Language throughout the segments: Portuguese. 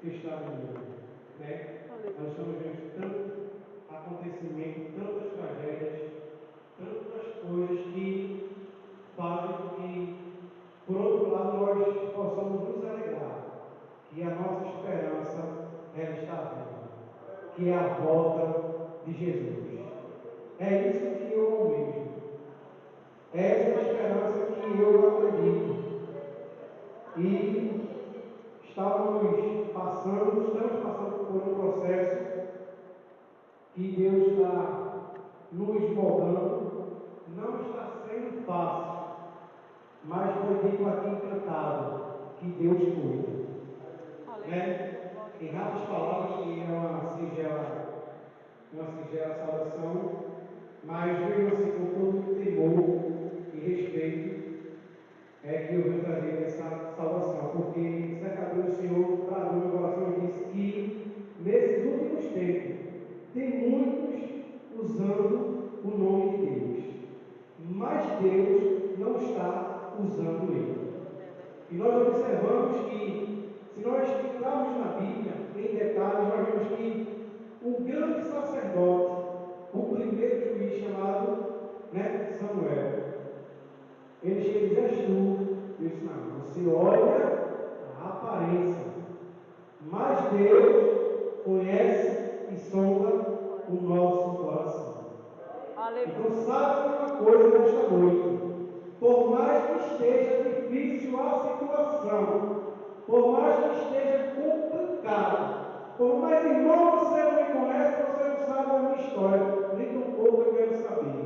que está no mundo, né? Nós estamos vendo tanto acontecimento, tantas tragédias, tantas coisas que fazem com que, por outro lado, nós possamos nos alegrar que a nossa esperança ela está viva, que é a volta de Jesus. É isso que eu almejo. Essa é a esperança que eu acredito. E estamos passando por um processo que Deus está nos moldando. Não está sendo fácil, mas foi dito aqui encantado que Deus cuida. Né? Em raras palavras, que é uma singela saudação, mas mesmo assim com todo temor e respeito, é que eu venho trazer essa salvação, porque certa vez o Senhor traduz meu coração e disse que nesses últimos tempos tem muitos usando o nome de Deus, mas Deus não está usando ele. E nós observamos que, se nós entrarmos na Bíblia em detalhes, nós vemos que um grande sacerdote, o primeiro juiz chamado, Samuel, ele chega e diz: és tu? Eu disse: não, você olha a aparência, mas Deus conhece e sonda o nosso coração. Então saiba uma coisa nesta noite: por mais que esteja difícil a situação, por mais que esteja complicado, por mais irmão você não me conhece, você não sabe a minha história, nem tão pouco eu quero saber.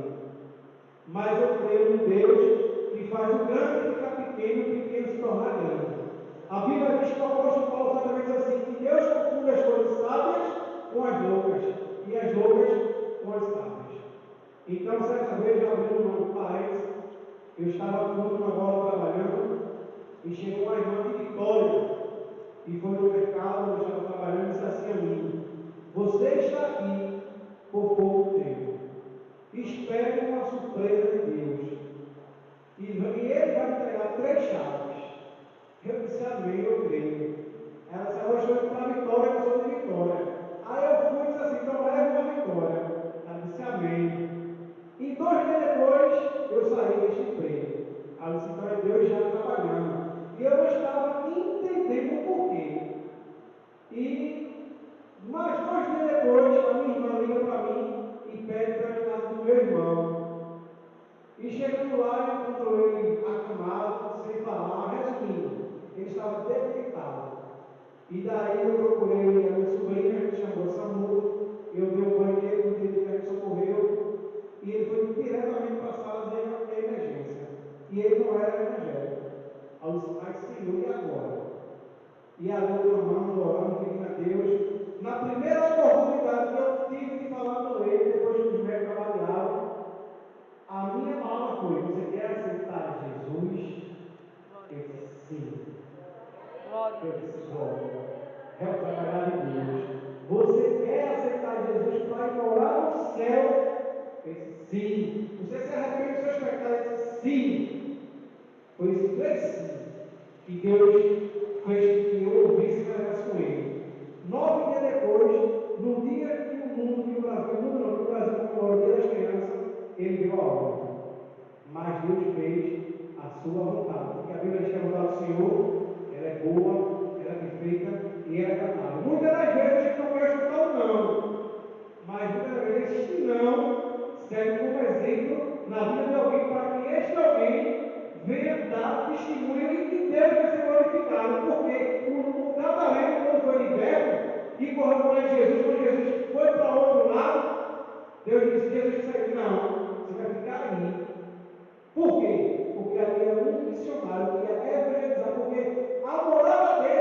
Mas eu creio em Deus que faz o grande ficar pequeno e o pequeno se tornar grande. A Bíblia diz que o apóstolo Paulo exatamente diz assim: que Deus confunde as coisas sábias com as loucas, e as loucas com as sábias. Então, certa vez, abrindo um parênteses, eu estava com uma bola trabalhando e chegou uma irmã de Vitória e foi no mercado onde eu estava trabalhando e disse assim a mim: você está aqui por pouco tempo, espere uma surpresa de Deus e ele vai entregar 3 chaves. Eu disse: amém, eu creio. Ela disse: agora estou indo para a Vitória, eu sou de Vitória. Aí eu fui e disse assim: então leve uma Vitória. Ela disse: amém. E 2 dias depois eu saí deste emprego. Aí eu disse: então é Deus já trabalhando. E eu não estava entendendo o porquê. E mais 2 dias depois, a minha irmã liga para mim e pede para ir na casa do meu irmão. E chegando lá, eu encontro ele acamado, sem falar, resumindo, ele estava debilitado. E daí eu procurei a minha sobrinha, que chamou Samu, eu dei um banho nele, cuidei dele, ele socorreu, e ele foi diretamente para a sala de emergência. E ele não era evangélico. Aí eu disse: ai Senhor, e agora? E ali eu clamando, orando, pedindo a Deus. Na primeira oportunidade que eu tive de falar com ele, depois que os médicos avaliaram, a minha palavra foi: você quer aceitar Jesus? Eu disse: sim. Eu disse: glória. É o trabalhar de Deus. Você quer aceitar Jesus para ir morar no céu? Eu disse: sim. Você se arrepende dos seus pecados? Eu disse: sim. Foi esses 3 sim que Deus fez que eu ouvisse e caminhasse com ele. 9 dias depois, no dia que o mundo, que o Brasil comemora o Dia das Crianças, ele deu a ordem. Mas Deus fez a sua vontade, porque a Bíblia diz que a vontade do Senhor, ela é boa, ela é perfeita e ela é agradável. Muitas das vezes a gente não quer escutar o não, mas muitas das vezes este não serve como exemplo na vida de alguém, para que este alguém venha dar testemunho e que Deus vai ser glorificado, porque o gadareno, quando foi liberto e correu para Jesus, quando Jesus foi para o outro lado, Jesus disse: não, você vai ficar aí. Por quê? Porque ali era um missionário que ia evangelizar, porque a morada dele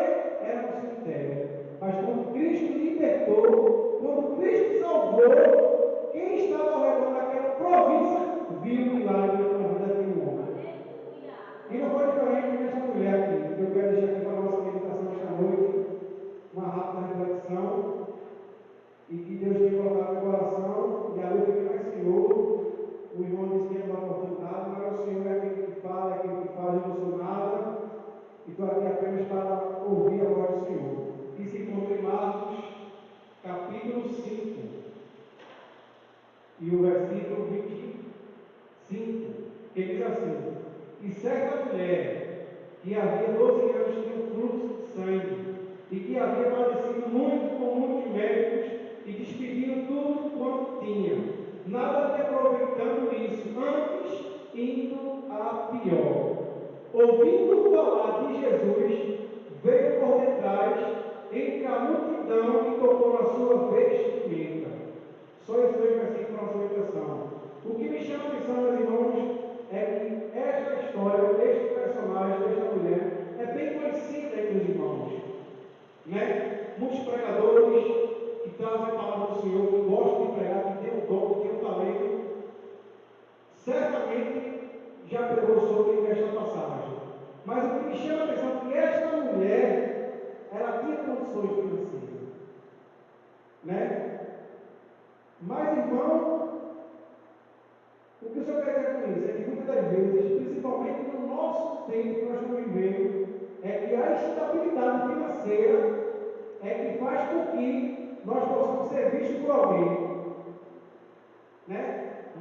pior. Ouvindo falar de Jesus, veio por detrás, entre a multidão, e tocou na sua vestimenta. Só esses dois versículos para a nossa meditação. O que me chama a atenção, meus irmãos, é que esta história, este personagem, desta mulher, é bem conhecida entre os irmãos. Né? Muitos pregadores que trazem a palavra do Senhor, que gostam de pregar, que têm o dom, que têm o talento, certamente já pregou sobre esta passagem. Mas o que me chama a atenção é que esta mulher, ela tinha condições financeiras. Né? Mas, irmão, o que o Senhor quer dizer com isso? É que muitas das vezes, principalmente no nosso tempo que nós estamos vivendo, é que a estabilidade financeira é que faz com que nós possamos ser vistos por alguém. Né?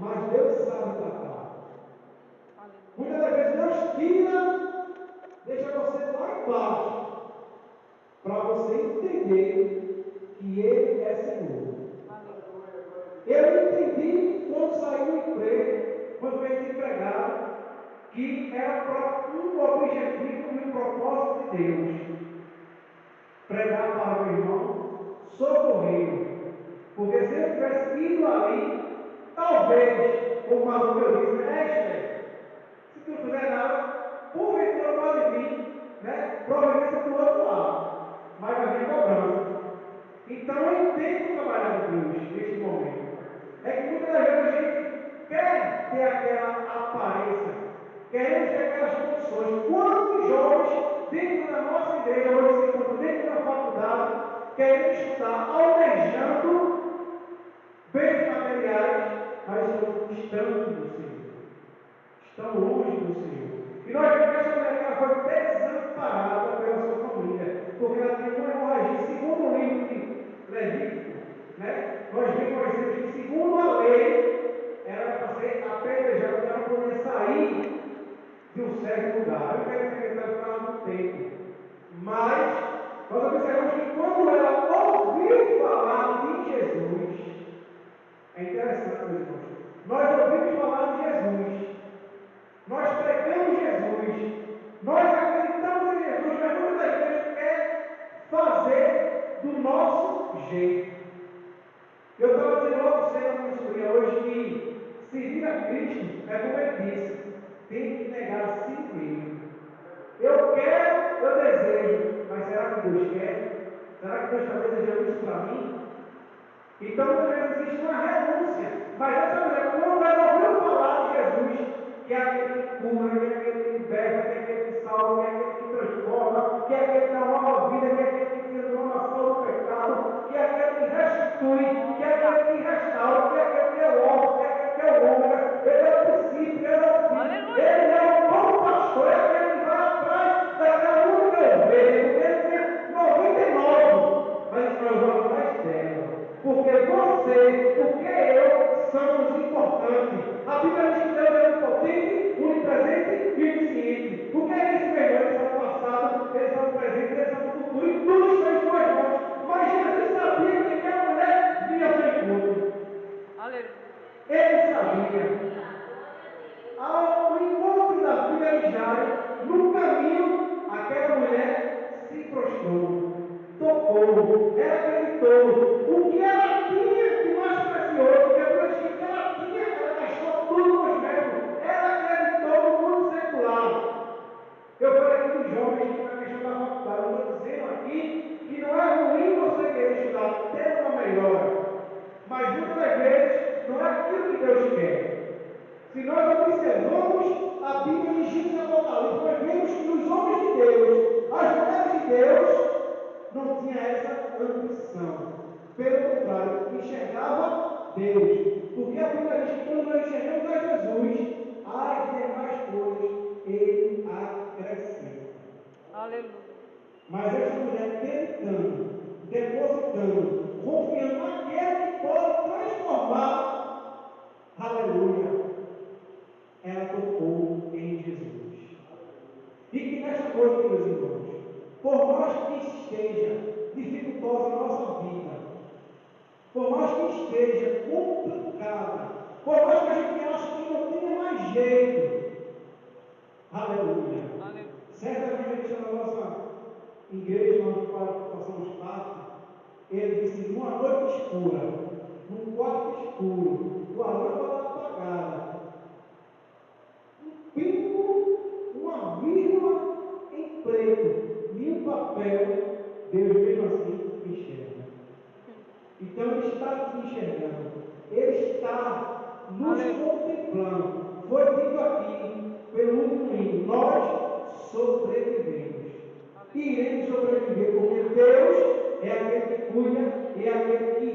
Mas Deus sabe tratar. Muitas das vezes Deus tira, deixa você lá embaixo, para você entender que Ele é Senhor. Eu entendi quando saiu do emprego, quando veio desempregado, que era para um objetivo e um propósito de Deus. Pregar para o meu irmão, socorrê-lo. Porque se eu tivesse ido ali, talvez, como o maluco eu disse, se tu não fizer nada, porventura pode vir, né? Providência do outro lado. Mas vai vir cobrança. Então eu entendo trabalhar com Deus neste momento. É que muitas das vezes a gente quer ter aquela aparência, queremos ter aquelas condições. Quantos jovens dentro da nossa igreja, hoje se encontram dentro da faculdade, querem estudar almejando bens materiais, mas estão distantes do Senhor, estão longe do Senhor. E nós vemos que essa mulher, ela foi desamparada pela sua família, porque ela tinha uma hemorragia, segundo o livro de Levítico, né? Nós reconhecemos que, segundo a lei, ela era para ser apedrejada, porque ela não podia sair de um certo lugar. Eu não quero me meter por causa do tempo, mas nós observamos que quando ela ouviu falar de Jesus, é interessante, meus irmãos, nós ouvimos falar de Jesus, nós pregamos Jesus, nós acreditamos em Jesus, mas muitas das vezes a gente quer fazer do nosso jeito. Eu estava dizendo logo cedo à minha sobrinha hoje que seguir a Cristo é como ele disse, tem que negar a si mesmo. Eu quero, eu desejo, mas será que Deus quer? Será que Deus está desejando isso para mim? Então, muitas vezes existe uma renúncia, mas essa mulher, quando ela ouviu falar de Jesus, que é aquele que cura, que é aquele que liberta, que é aquele que salva, que é aquele que transforma, que é aquele que dá nova vida, que é aquele que tira do nação do pecado, que é aquele que restitui, que é aquele que restaura, que é aquele que é o alvo, que é aquele que é o ômega, ele é o princípio, ele é o fim, ele é o bom pastor, é aquele que vai atrás daquela única ovelha, porque ele tem 99, mas nós vamos atrás dela. Porque você, porque eu, somos importantes. A Bíblia diz que Deus é onipotente, onipresente e onisciente. O que é isso, meu irmão? Ele sabe o passado, ele sabe o presente, ele sabe o futuro, e tudo está em suas mãos. Mas Jesus sabia que aquela mulher vinha ao seu encontro. Ele sabia. Ao encontro da filha de Jairo, no caminho, aquela mulher se prostrou, tocou, ela acreditou. O que ela tinha de mais precioso, que eu acho que ela tinha, ela gastou tudo nos médicos, ela acreditou no mundo secular. Eu falei aqui dos jovens que na questão da faculdade, eu estou dizendo aqui que não é ruim você querer estudar, ter uma melhora, mas muitas das vezes não é aquilo que Deus quer. Se nós observamos a Bíblia de Gênesis e Apocalipse, nós vemos que os homens de Deus, as mulheres de Deus, não tinham essa ambição. Pelo contrário, enxergava Deus. Porque a Bíblia diz que quando nós enxergamos a Jesus, as demais coisas Ele acrescenta. Aleluia. Mas essa mulher acreditando, depositando, confiando naquele que pode transformar, aleluia, ela tocou em Jesus. E que nesta noite, meus irmãos, por mais que esteja dificultosa a nossa vida, por mais que esteja complicada, por mais que a gente ache que não tenha mais jeito, Aleluia. Certamente na nossa igreja, nós passamos parte, ele disse, numa noite escura, num quarto escuro, com a lâmpada apagada, um pingo, uma vírgula em preto, e um papel, Deus mesmo assim enxerga. Então ele está te enxergando, ele está nos contemplando. Foi dito aqui, pelo último hino, nós sobrevivemos. E iremos sobreviver, porque Deus é aquele que cuida, é aquele que